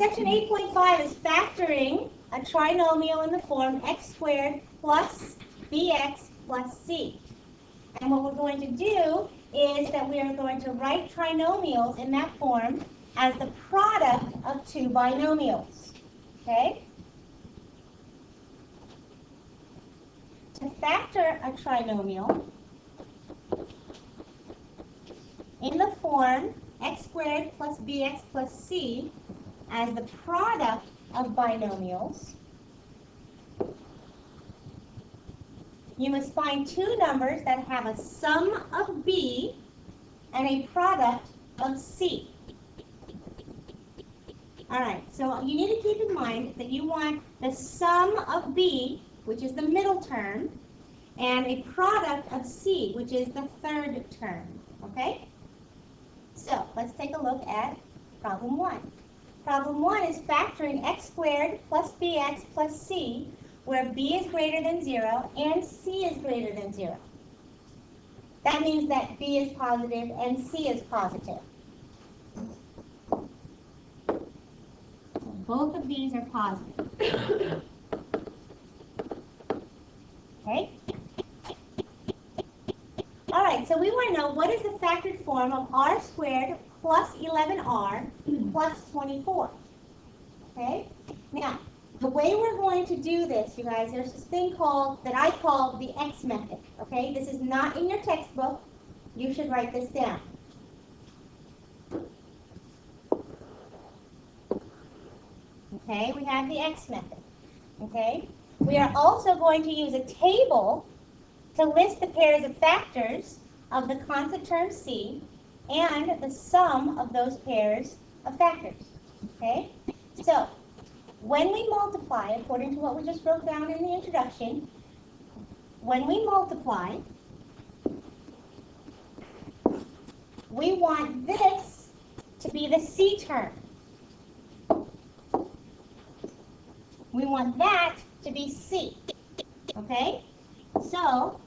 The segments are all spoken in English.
section 8.5 is factoring a trinomial in the form x squared plus bx plus c. And what we're going to do is that we are going to write trinomials in that form as the product of two binomials. Okay? To factor a trinomial in the form x squared plus bx plus c as the product of binomials, you must find two numbers that have a sum of b and a product of c. All right, so you need to keep in mind that you want the sum of b, which is the middle term, and a product of c, which is the third term. Okay? So let's take a look at problem 1. Problem 1 is factoring x squared plus bx plus c, where b is greater than 0 and c is greater than 0. That means that b is positive and c is positive. Both of these are positive. Okay? All right, so we want to know what is the factored form of r squared plus 11r plus 24. Okay? Now, the way we're going to do this, you guys, there's this thing that I call the X method. Okay? This is not in your textbook. You should write this down. Okay? We have the X method. Okay? We are also going to use a table to list the pairs of factors of the constant term c and the sum of those pairs of factors. Okay? So, when we multiply, according to what we just wrote down in the introduction, when we multiply, we want this to be the c term. We want that to be c. Okay? So,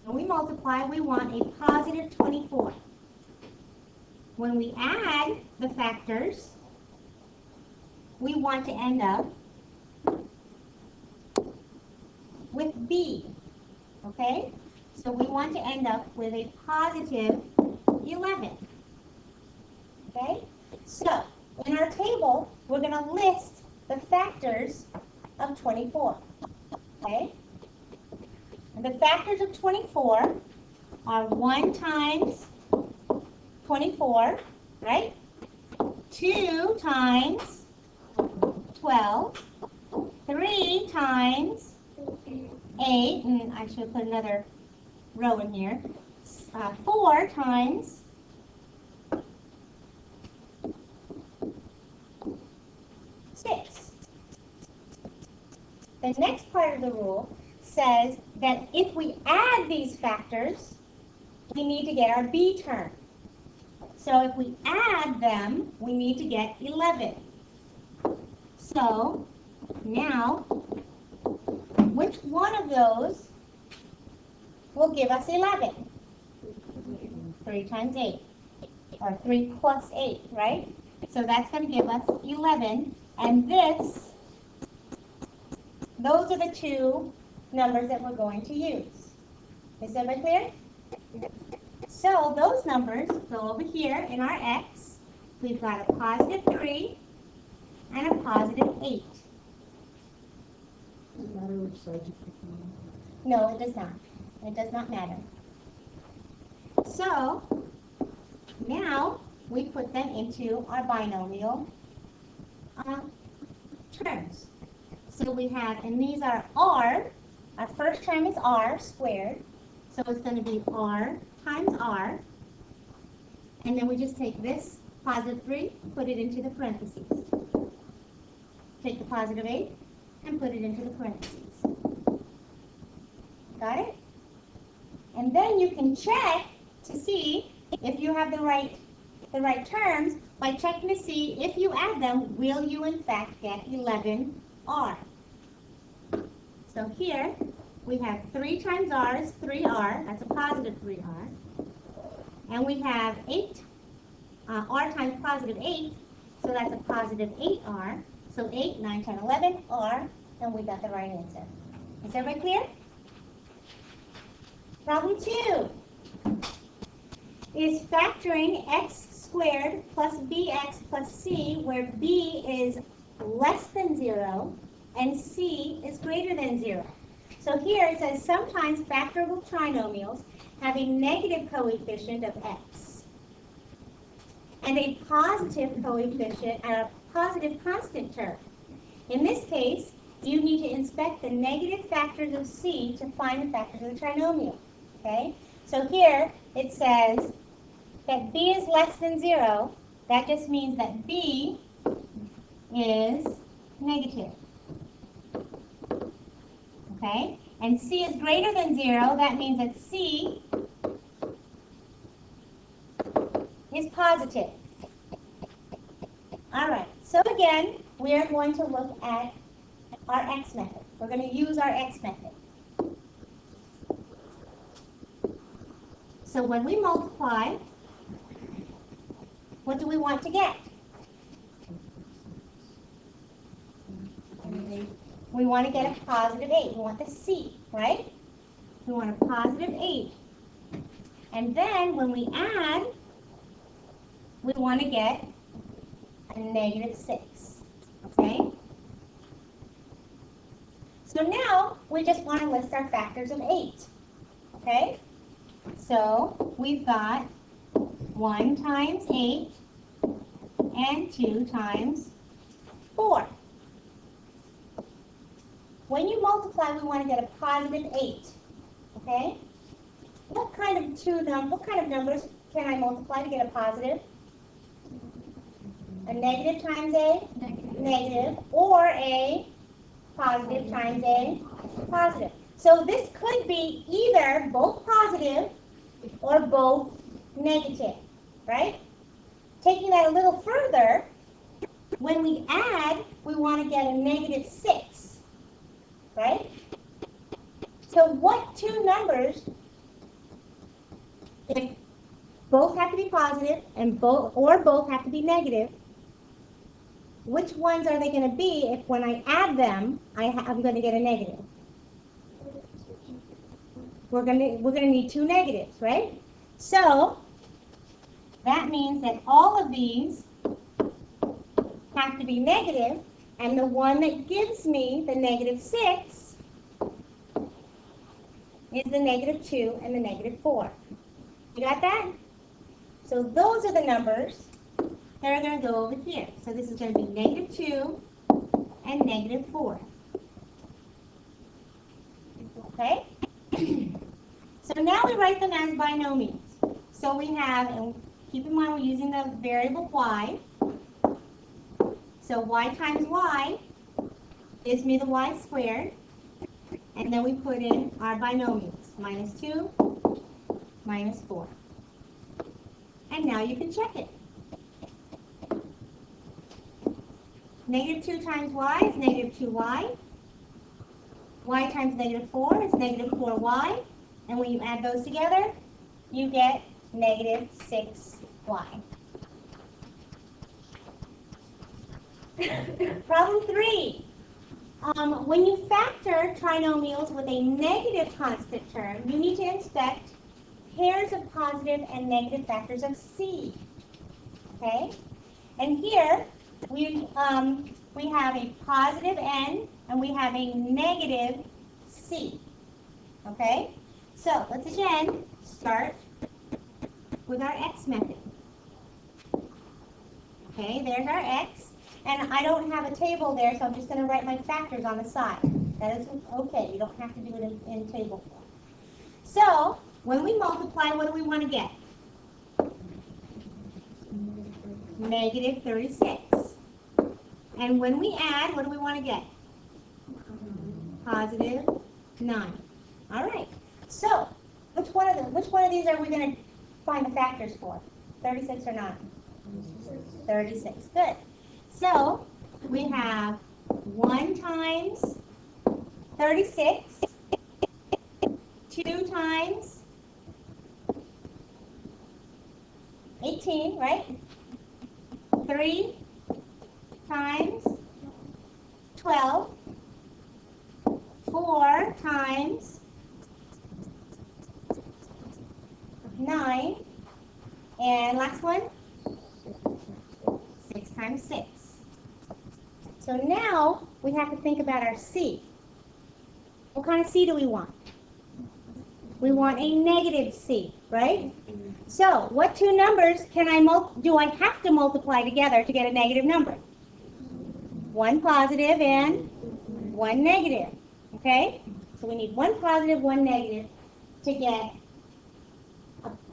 when we multiply, we want a positive 24. When we add the factors, we want to end up with b. Okay? So we want to end up with a positive 11. Okay? So, in our table, we're going to list the factors of 24. Okay? And the factors of 24 are 1 times 24, right? 2 times 12, 3 times 8, and I should put another row in here, 4 times 6. The next part of the rule says that if we add these factors, we need to get our b term. So if we add them, we need to get 11. So now, which one of those will give us 11? 3 times 8, or 3 plus 8, right? So that's going to give us 11, and those are the two numbers that we're going to use. Is everybody clear? So those numbers go over here in our x. We've got a positive 3 and a positive 8. Does it matter which side you pick on? No, it does not. It does not matter. So now we put them into our binomial terms. So we have, and these are r. Our first term is r squared. So it's going to be r times r. And then we just take this positive 3, put it into the parentheses. Take the positive 8 and put it into the parentheses. Got it? And then you can check to see if you have the right terms by checking to see if you add them, will you in fact get 11r. So here we have 3 times r is 3r, that's a positive 3r. And we have 8, r times positive 8, So that's a positive 8r. So 8, 9, 10, 11, r, and we got the right answer. Is everybody clear? Problem 2 is factoring x squared plus bx plus c, where b is less than 0 and c is greater than 0. So here it says sometimes factorable trinomials have a negative coefficient of x and a positive coefficient and a positive constant term. In this case, you need to inspect the negative factors of c to find the factors of the trinomial. Okay? So here it says that b is less than 0. That just means that b is negative. Okay? And c is greater than 0. That means that c is positive. All right. So again, we are going to look at our x method. We're going to use our x method. So when we multiply, what do we want to get? We want to get a positive 8. We want the c, right? We want a positive 8. And then when we add, we want to get a negative 6. Okay? So now we just want to list our factors of 8. Okay? So we've got 1 times 8 and 2 times 4. When you multiply, we want to get a positive 8. Okay? What kind of numbers can I multiply to get a positive? A negative times a negative, or a positive times a positive. So this could be either both positive or both negative, right? Taking that a little further, when we add, we want to get a negative 6, right? So what two numbers, if both have to be positive and both have to be negative, which ones are they going to be if when I add them, I'm going to get a negative? We're going to need two negatives, right? So that means that all of these have to be negative, and the one that gives me the negative 6 is the negative 2 and the negative 4. You got that? So those are the numbers that are going to go over here. So this is going to be negative 2 and negative 4. Okay? So now we write them as binomials. So we have, and keep in mind we're using the variable y. So y times y gives me the y squared. And then we put in our binomials. Minus 2, minus 4. And now you can check it. Negative 2 times y is negative 2y. Y times negative 4 is negative 4y. And when you add those together, you get negative 6y. Problem 3. When you factor trinomials with a negative constant term, you need to inspect pairs of positive and negative factors of c. Okay? And here, we have a positive n and we have a negative c. Okay? So let's again start with our x method. Okay, there's our x. And I don't have a table there, so I'm just going to write my factors on the side. That is okay. You don't have to do it in table form. So when we multiply, what do we want to get? Negative 36. And when we add, what do we want to get? Positive 9. All right. So which one of these are we going to find the factors for? 36 or 9? 36. Good. So we have 1 times 36, 2 times 18, right? 3 times 12, 4 times 9, and last one, 6 times 6. So now we have to think about our C. What kind of C do we want? We want a negative C, right? So what two numbers do I have to multiply together to get a negative number? One positive and one negative, okay? So we need one positive, one negative to get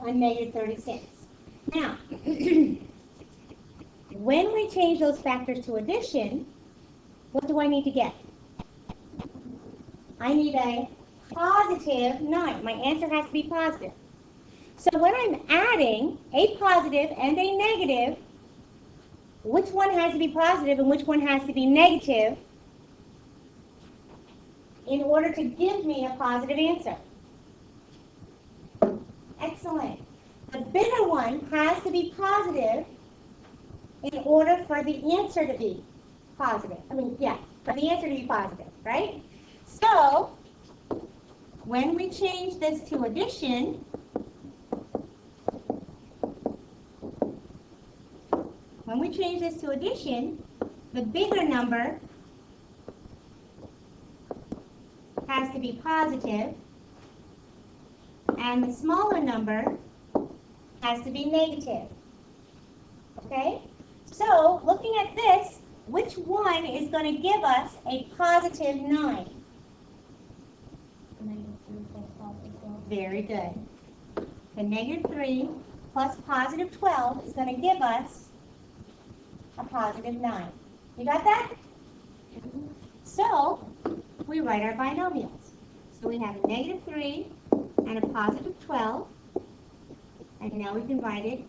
a negative 36. Now, when we change those factors to addition, what do I need to get? I need a positive 9. My answer has to be positive. So when I'm adding a positive and a negative, which one has to be positive and which one has to be negative in order to give me a positive answer? Excellent. The bigger one has to be positive in order for the answer to be positive. For the answer to be positive, right? So, when we change this to addition, the bigger number has to be positive, and the smaller number has to be negative. Okay? So, looking at this, which one is going to give us a positive 9? Very good. The negative 3 plus positive 12 is going to give us a positive 9. You got that? So, we write our binomials. So we have a negative 3 and a positive 12. And now we can write it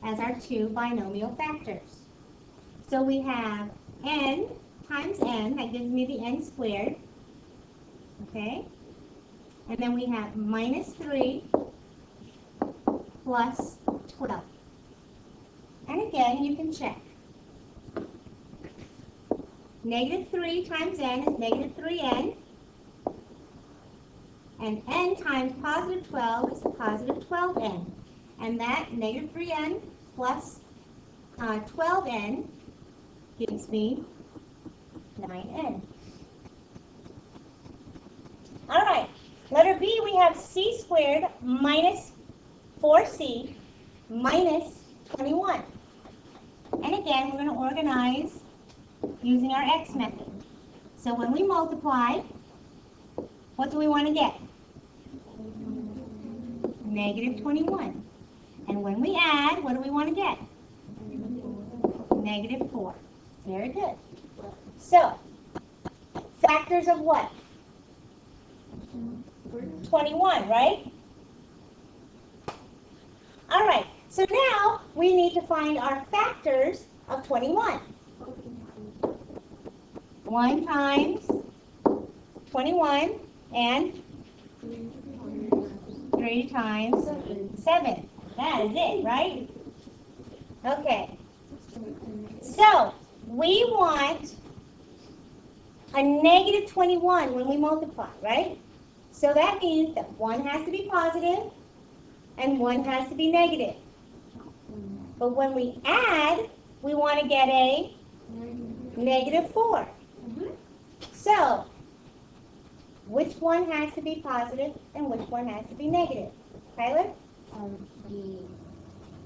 as our two binomial factors. So we have n times n, that gives me the n squared. Okay? And then we have minus 3 plus 12. And again, you can check. Negative 3 times n is negative 3n. And n times positive 12 is positive 12n. And that negative 3n plus 12n gives me 9n. All right, letter B, we have c squared minus 4c minus 21. And again, we're going to organize using our x method. So when we multiply, what do we want to get? Negative 21. And when we add, what do we want to get? Negative 4. Very good. So, factors of what? 21, right? All right. So now we need to find our factors of 21. 1 times 21 and 3 times 7. That is it, right? Okay. So, we want a negative 21 when we multiply, right? So that means that one has to be positive and one has to be negative. But when we add, we want to get a negative 4. So, which one has to be positive and which one has to be negative? Tyler? The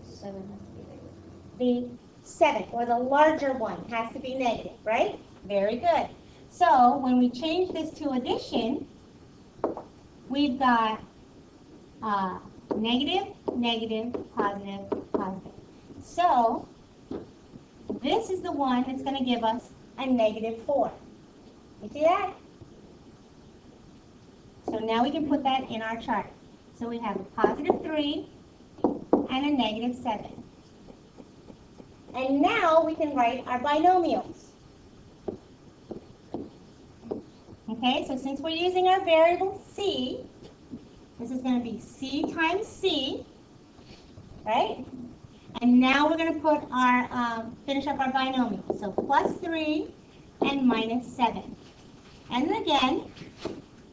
7 has to be negative. The 7, or the larger one, has to be negative, right? Very good. So, when we change this to addition, we've got negative, negative, positive, positive. So, this is the one that's going to give us a negative 4. You see that? So now we can put that in our chart. So we have a positive 3 and a negative 7. And now we can write our binomials. Okay, so since we're using our variable c, this is going to be c times c, right? And now we're going to put our, finish up our binomial. So plus 3 and minus 7. And then again,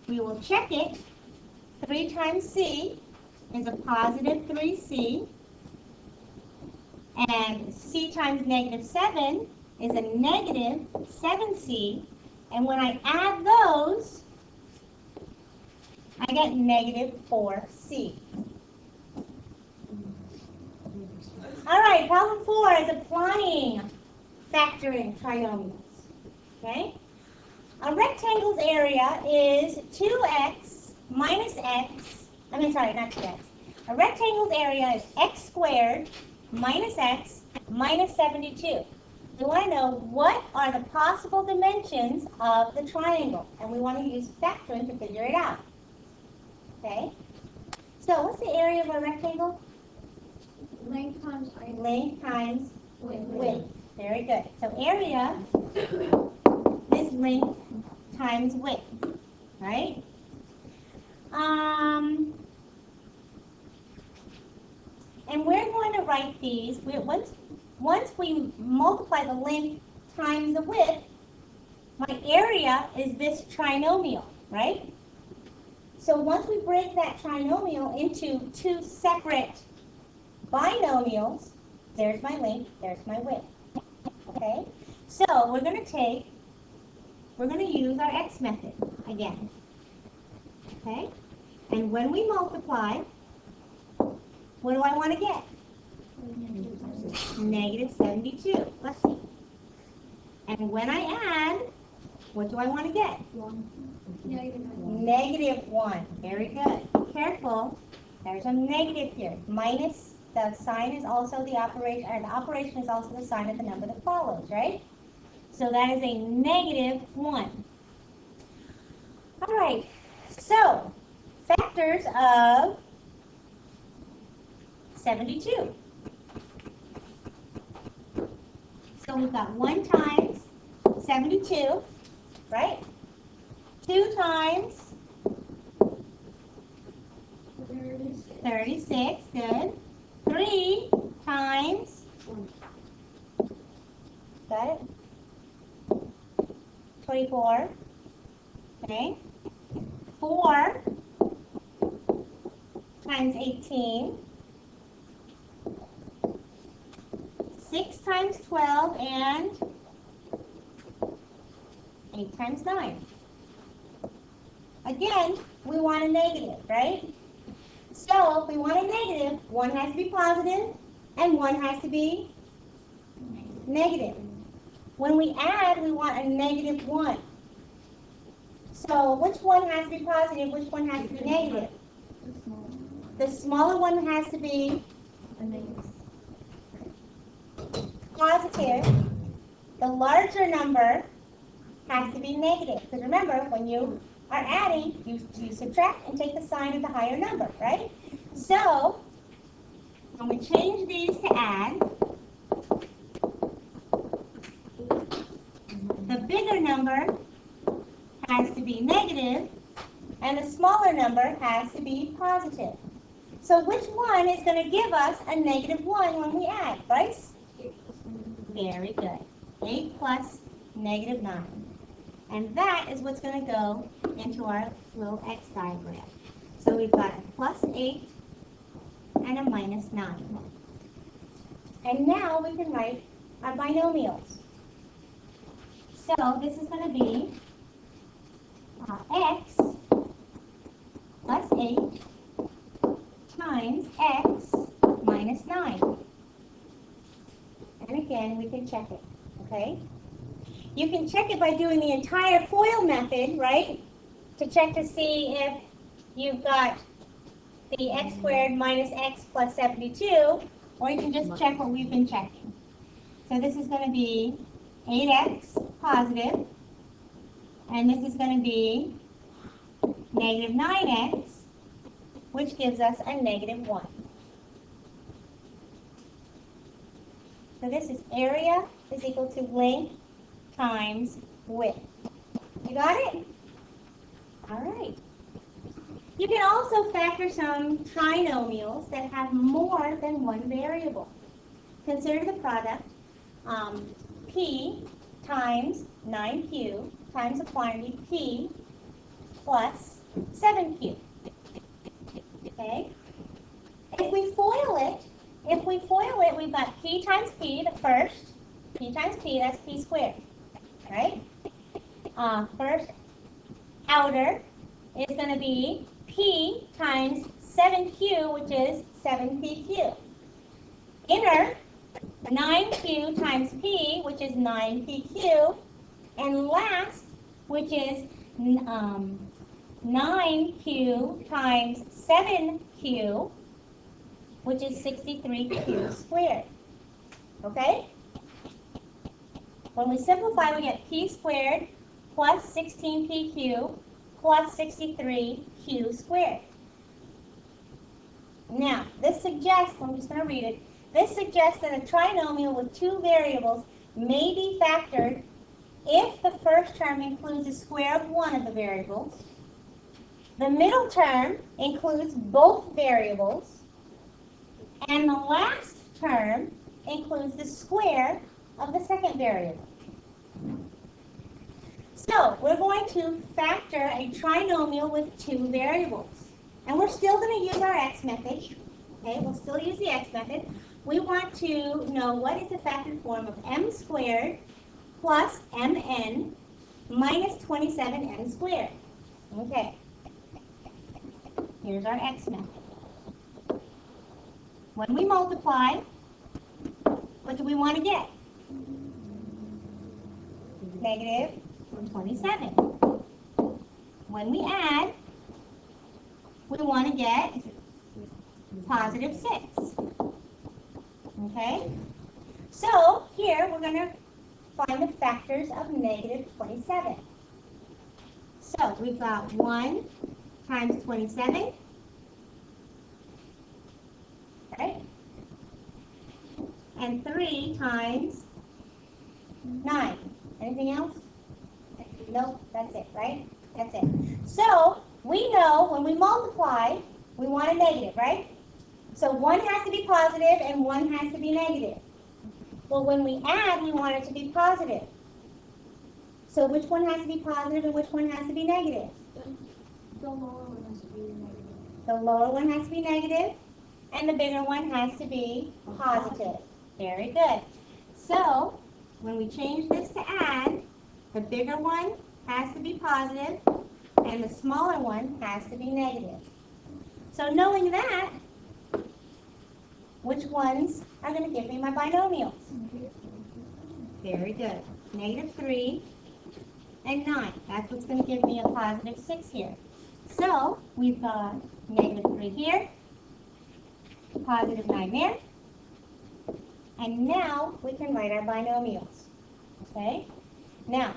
we will check it. 3 times c is a positive 3c. And c times negative 7 is a negative 7c. And when I add those, I get negative 4c. All right, problem 4 is applying factoring trinomials. Okay? A rectangle's area is 2x minus x. Not 2x. A rectangle's area is x squared minus x minus 72. We want to know what are the possible dimensions of the triangle, and we want to use factoring to figure it out. Okay? So what's the area of a rectangle? Length times height. Length times Width. width. Very good. So area is length times width, right? And we're going to write these. Once we multiply the length times the width, my area is this trinomial, right? So once we break that trinomial into 2 separate binomials, there's my length, there's my width. Okay? So we're going to use our x method again. Okay? And when we multiply, what do I want to get? Negative 72. Let's see. And when I add, what do I want to get? Negative 1. Very good. Careful. There's a negative here. Minus, the sign is also the operation, or the operation is also the sign of the number that follows, right? So that is a negative 1. All right. So, factors of 72. So we've got 1 times 72, right? 2 times 36, good. 3 times, got it? 24, okay. 4 times 18. 6 times 12 and 8 times 9. Again, we want a negative, right? So if we want a negative, one has to be positive and one has to be negative. When we add, we want a negative 1. So which one has to be positive, which one has to be negative? The smaller one has to be positive. The larger number has to be negative. Because remember, when you are adding, you subtract and take the sign of the higher number, right? So, when we change these to add, the bigger number has to be negative, and the smaller number has to be positive. So which one is going to give us a negative 1 when we add, Bryce? Very good. 8 plus negative 9. And that is what's going to go into our little x diagram. So we've got a plus 8 and a minus 9. And now we can write our binomials. So this is going to be x plus 8 times x minus 9. And again, we can check it, okay? You can check it by doing the entire FOIL method, right? To check to see if you've got the x squared minus x plus 72, or you can just check what we've been checking. So this is going to be 8x positive, and this is going to be negative 9x, which gives us a negative 1. So this is area is equal to length times width. You got it? All right. You can also factor some trinomials that have more than one variable. consider the product P times 9Q times the quantity P plus 7Q. Okay? If we FOIL it, we've got P times P, the first. P times P, that's P squared. Right? First outer is going to be P times 7Q, which is 7PQ. Inner, 9Q times P, which is 9PQ. And last, which is 9Q times 7Q, which is 63Q squared. Okay? When we simplify, we get P squared plus 16PQ plus 63Q squared. Now, this suggests, I'm just going to read it, this suggests that a trinomial with two variables may be factored if the first term includes the square of one of the variables, the middle term includes both variables, and the last term includes the square of the second variable. So, we're going to factor a trinomial with two variables. And we're still going to use our x method. Okay, we'll still use the x method. We want to know what is the factored form of m squared plus mn minus 27n squared. Okay. Here's our x method. When we multiply, what do we want to get? Negative 27. When we add, we want to get positive 6. Okay? So, here we're going to find the factors of negative 27. So, we've got 1 times 27. Right? And 3 times 9. Anything else? Nope, that's it, right? That's it. So, we know when we multiply, we want a negative, right? So 1 has to be positive and 1 has to be negative. Well, when we add, we want it to be positive. So which one has to be positive and which one has to be negative? The lower one has to be negative. The lower one has to be negative, and the bigger one has to be positive. Very good. So, when we change this to add, the bigger one has to be positive, and the smaller one has to be negative. So knowing that, which ones are going to give me my binomials? Very good. Negative 3 and 9. That's what's going to give me a positive 6 here. So we've got negative 3 here, positive 9 there, and now we can write our binomials. Okay? Now,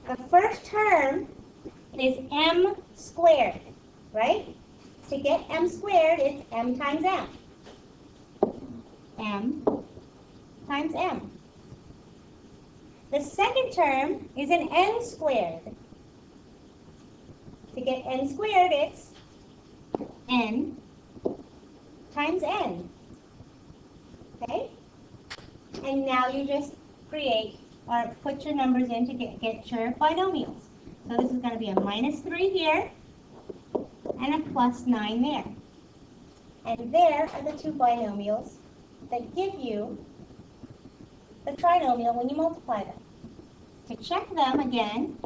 the first term is m squared, right? To get m squared, it's m times m. M times m. The second term is an n squared. To get n squared, it's n times n. Okay? And now you just create or put your numbers in to get your binomials. So this is going to be a minus 3 here and a plus 9 there. And there are the two binomials that give you the trinomial when you multiply them. To check them again,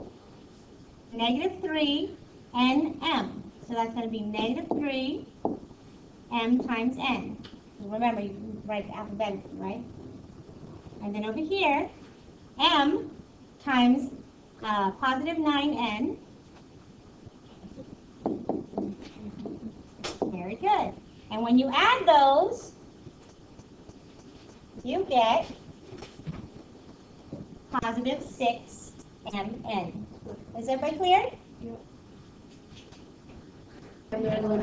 negative 3 and m. So that's going to be negative 3 m times n. Remember, you write it alphabetically, right? And then over here, m times positive 9n. Very good. And when you add those, you get positive 6mn. Is everybody clear? Yep.